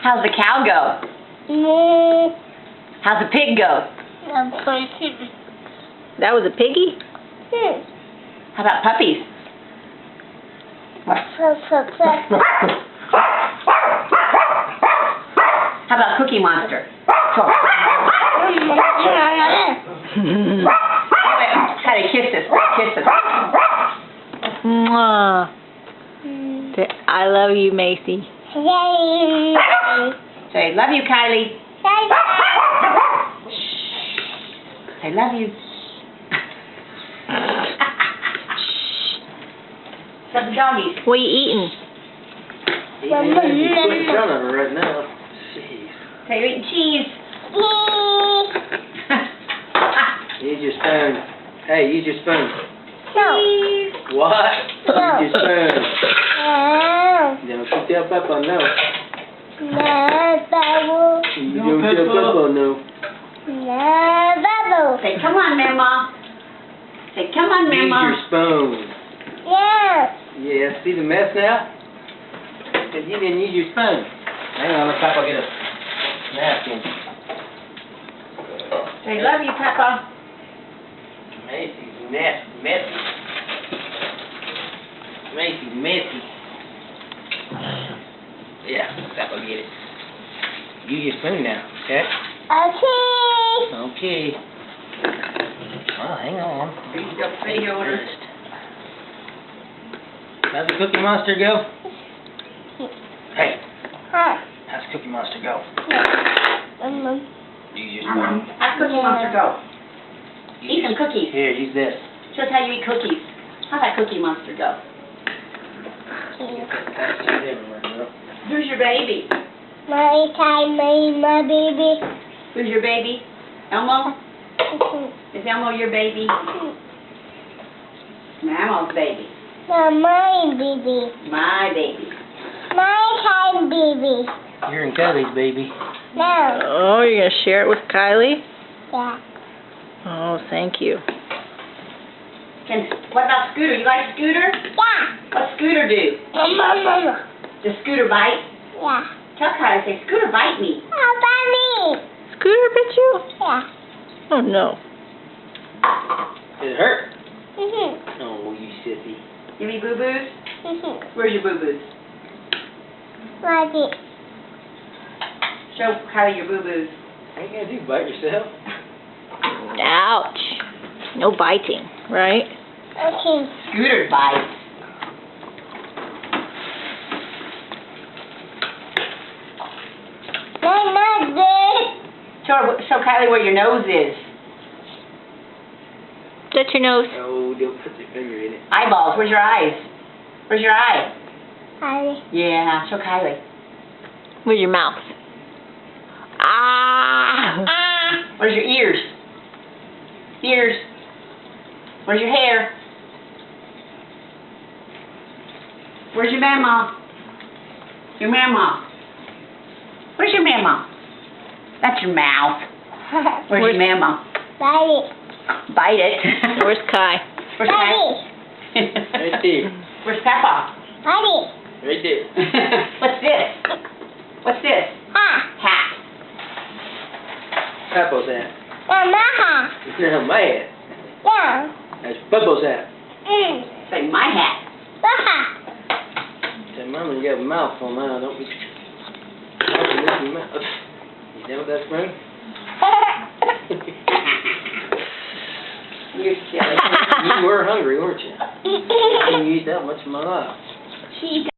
How's the cow go? No. How's the pig go? I'm crazy. That was a piggy? How about puppies? How about Cookie Monster? How to kiss us? Kiss us. Mwah. I love you, Macy. Say, love you, Kylie. Say, love you. What's the doggies? What are you eating? He's putting in front of her right now. Jeez. Say, you're eating cheese. Use your spoon. Hey, use your spoon. Cheese. What? No. Use your spoon. Don't shoot that pepper, no. You don't shoot pepper, no. Say, come on, Mama. Say, come on, Use Mama. your spoon. Yeah, see the mess now? Because you didn't use your spoon. Hang on, let's Papa get a napkin. Say, love you, Papa. Macy's messy. Macy's messy. Yeah, Papa get it. Use your spoon now, okay? Okay. Well, hang on. Video order. How's the Cookie Monster go? Hey, how's Cookie Monster go? Use your spoon. How's Cookie Monster go? Eat some cookies. Here, use this. Show us how you eat cookies. How's that Cookie Monster go? Who's your baby? My baby. Who's your baby? Elmo? Is Elmo your baby? Mama's baby. My baby. My baby. My time baby. You're in Kylie's baby. No. Oh, you're going to share it with Kylie? Yeah. Oh, thank you. What about Scooter? You like Scooter? Yeah. What's Scooter do? Mama. Does Scooter bite? Yeah. Tell Kylie, say, Scooter bite me. Mommy. Scooter bit you? Yeah. Oh, no. Did it hurt? Mhm. Oh, you sissy. Give me boo-boos? Mhm. Where's your boo-boos? Like it. Show Kylie your boo-boos. Ain't gonna do bite yourself. Ouch. No biting, right? Okay. Scooter bites. Not good. Show Kylie where your nose is. Touch your nose. Oh, don't put your finger in it. Eyeballs. Where's your eyes? Where's your eye? Hi. Yeah, show Kylie. Where's your mouth? Ah! Where's your ears? Ears. Where's your hair? Where's your mama? Your mama. Where's your mama? That's your mouth. Where's your mama? Bite it. Bite it. Where's Kai? Where's Kai? Right there. Where's Peppa? Bite it. Right there. What's this? What's this? Hat. Papa's hat. Mama. Not my hat. Yeah. That's Bubba's hat. Say my hat. Say, Mama, you got a mouthful now. Don't be... Open up your mouth. You done with that spoon? You're silly. You were hungry, weren't you? I didn't eat that much in my life. She